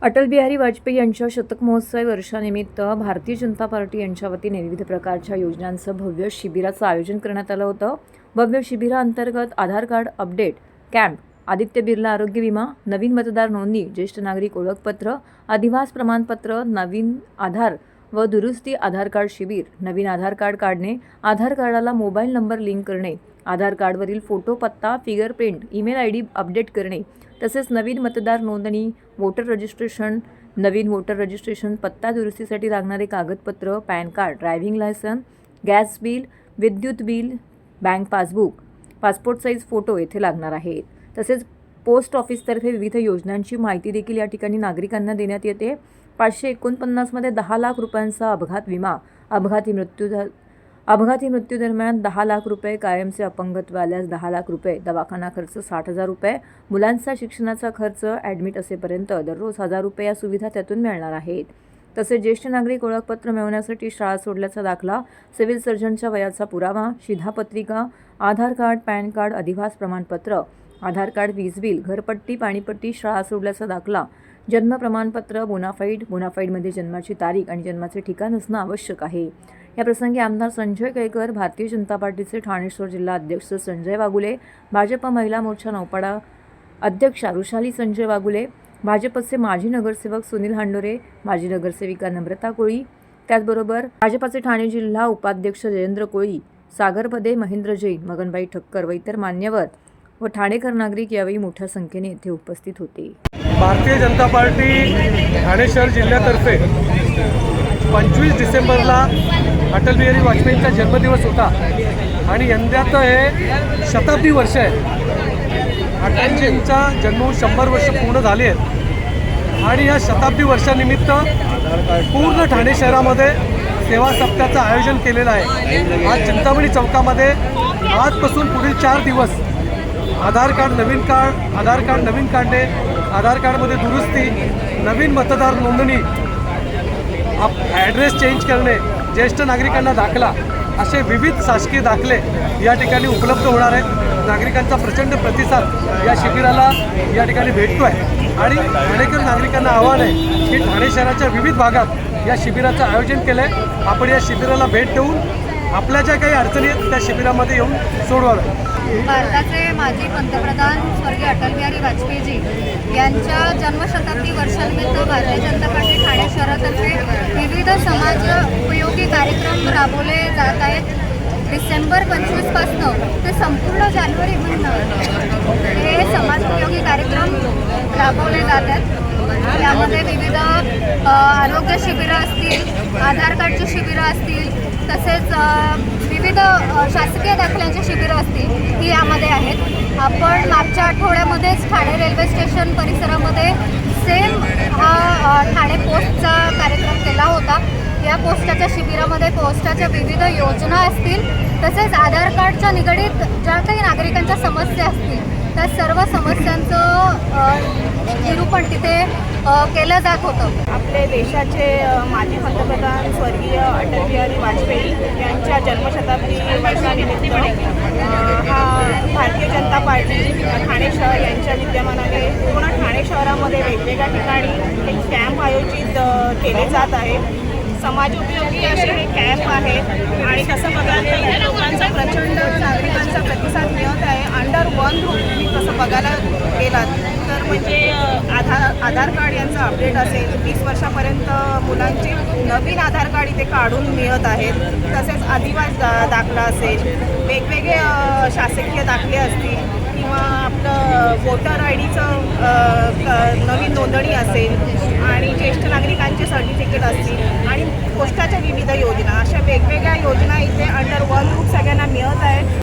अटल बिहारी वाजपेयी यांच्या शतक महोत्सवी वर्षानिमित्त भारतीय जनता पार्टी यांच्या वतीने विविध प्रकारच्या योजनांचं भव्य शिबिराचं आयोजन करण्यात आलं होतं. भव्य शिबिराअंतर्गत Aadhaar card update camp, Aditya Birla आरोग्य विमा, नवीन मतदार नोंदणी, ज्येष्ठ नागरिक ओळखपत्र, अधिवास प्रमाणपत्र, नवीन आधार व दुरुस्ती आधार कार्ड शिबिर, नवीन आधार कार्ड काढणे, आधार कार्डाला मोबाईल नंबर लिंक करणे, आधार कार्डवरील फोटो, पत्ता, फिंगरप्रिंट, ईमेल ID अपडेट करणे, तसेच नवीन मतदार नोंदणी, वोटर रजिस्ट्रेशन, नवीन वोटर रजिस्ट्रेशन, पत्ता दुरुस्तीसाठी लागणारे कागदपत्र, PAN card, driving licence, gas bill, विद्युत bill, bank passbook, passport size photo येथे लागणार आहेत. तसेच पोस्ट ऑफिसतर्फे विविध योजनांची माहिती देखील या ठिकाणी नागरिकांना देण्यात येते. 549 मध्ये 10 लाख रुपयांचा अपघात विमा, अपघाती मृत्यू दरम्यान 10 लाख रुपये, कायमचे अपंगत्व आल्यास 10 लाख रुपये, दवाखाना खर्च 60,000 रुपये, मुलांचा शिक्षणाचा खर्च, ॲडमिट असेपर्यंत दररोज 1,000 रुपये या सुविधा त्यातून मिळणार आहेत. तसेच ज्येष्ठ नागरिक ओळखपत्र मिळवण्यासाठी शाळा सोडल्याचा दाखला, सिव्हिल सर्जनच्या वयाचा पुरावा, शिधापत्रिका, आधार कार्ड, पॅन कार्ड, अधिवास प्रमाणपत्र, आधार कार्ड, वीज बिल, घरपट्टी, पाणीपट्टी, शाळा सोडल्याचा दाखला, जन्म प्रमाणपत्र, बोनाफाईडमध्ये जन्माची तारीख आणि जन्माचे ठिकाण असणं आवश्यक आहे. या प्रसंगी आमदार संजय केळकर, भारतीय जनता पार्टीचे ठाणे शहर जिल्हा अध्यक्ष संजय वागुले, भाजप महिला मोर्चा नौपाडा अध्यक्षा ऋषाली संजय वागुले, भाजपचे माजी नगरसेवक सुनील हांडोरे, माजी नगरसेविका नम्रता कोळी, त्याचबरोबर भाजपचे ठाणे जिल्हा उपाध्यक्ष जयेंद्र कोळी, सागर पदे, महेंद्र जैन, मगनबाई ठक्कर व इतर मान्यवर व ठाणेकर नागरिक यावेळी मोठ्या संख्येने येथे उपस्थित होते. भारतीय जनता पार्टी ठाणे शहर जिल्ह्यातर्फे 25 डिसेंबरला अटल बिहारी वाजपेयींचा जन्मदिवस होता आणि यंदाचं हे शताब्दी वर्ष आहे. अटलजींचा जन्म 100 वर्ष पूर्ण झाली आहेत आणि या शताब्दी वर्षानिमित्त पूर्ण ठाणे शहरामध्ये सेवा सप्ताहाचं आयोजन केलेलं आहे. आज चिंतामणी चौकामध्ये आजपासून पुढील 4 दिवस आधार कार्ड नवीन काढणे, आधार कार्डमध्ये दुरुस्ती, नवीन मतदार नोंदणी, ॲड्रेस चेंज करणे, ज्येष्ठ नागरिकांना दाखला, असे विविध शासकीय दाखले या ठिकाणी उपलब्ध होणार आहेत. नागरिकांचा प्रचंड प्रतिसाद या शिबिराला या ठिकाणी भेटतो आहे आणि ठाणेकर नागरिकांना आव्हान आहे की ठाणे शहराच्या विविध भागात या शिबिराचं आयोजन केलं आहे. आपण या शिबिराला भेट देऊन आपल्या ज्या काही अडचणी आहेत त्या शिबिरामध्ये येऊन सोडवाव्या. भारताचे माजी पंतप्रधान स्वर्गीय अटल बिहारी वाजपेयीजी यांच्या जन्मशताब्दी वर्षानिमित्त भारतीय जनता पार्टी ठाणे शहरातर्फे विविध समाज उपयोगी कार्यक्रम राबवले जात आहेत. डिसेंबर 25 पासून ते संपूर्ण जानेवारी महिना हे समाज उपयोगी कार्यक्रम राबवले जात आहेत. यामध्ये विविध आरोग्य शिबिरं असतील, आधार कार्डची शिबिरं असतील, तसेच विविध शासकीय दाखल्यांची शिबिरं असतील, ही यामध्ये आहेत. आपण मागच्या आठवड्यामध्येच ठाणे रेल्वे स्टेशन परिसरामध्ये सेम हा ठाणे पोस्टचा कार्यक्रम केला होता. या पोस्टाच्या शिबिरामध्ये पोस्टाच्या विविध योजना असतील, तसेच आधार कार्डच्या निगडीत ज्या काही नागरिकांच्या समस्या असतील त्या सर्व समस्यांचं निरूपण तिथे केलं जात होतं. आपले देशाचे माजी पंतप्रधान स्वर्गीय अटल बिहारी वाजपेयी यांच्या जन्मशताब्दी वर्षानिमित्त हा भारतीय जनता पार्टी ठाणे शहर यांच्या विद्यमानाने पूर्ण ठाणे शहरामध्ये वेगवेगळ्या ठिकाणी एक कॅम्प आयोजित केले जात आहे. समाजोपयोगी असे हे कॅम्प आहेत आणि कसं बघायला या लोकांचा प्रचंड नागरिकांचा प्रतिसाद मिळत आहे. अंडर 1 तुम्ही कसं बघायला गेलात तर म्हणजे आधार कार्ड यांचं अपडेट असेल, 20 वर्षापर्यंत मुलांचे नवीन आधार कार्ड इथे काढून मिळत आहेत. तसेच अधिवास दाखला असेल, वेगवेगळे शासकीय दाखले असतील किंवा आपलं वोटर IDचं नवीन नोंदणी असेल आणि ज्येष्ठ नागरिकांचे सर्टिफिकेट असतील आणि पोस्टाच्या विविध योजना, अशा वेगवेगळ्या योजना इथे अंडर 1 ग्रुप सगळ्यांना मिळत आहे.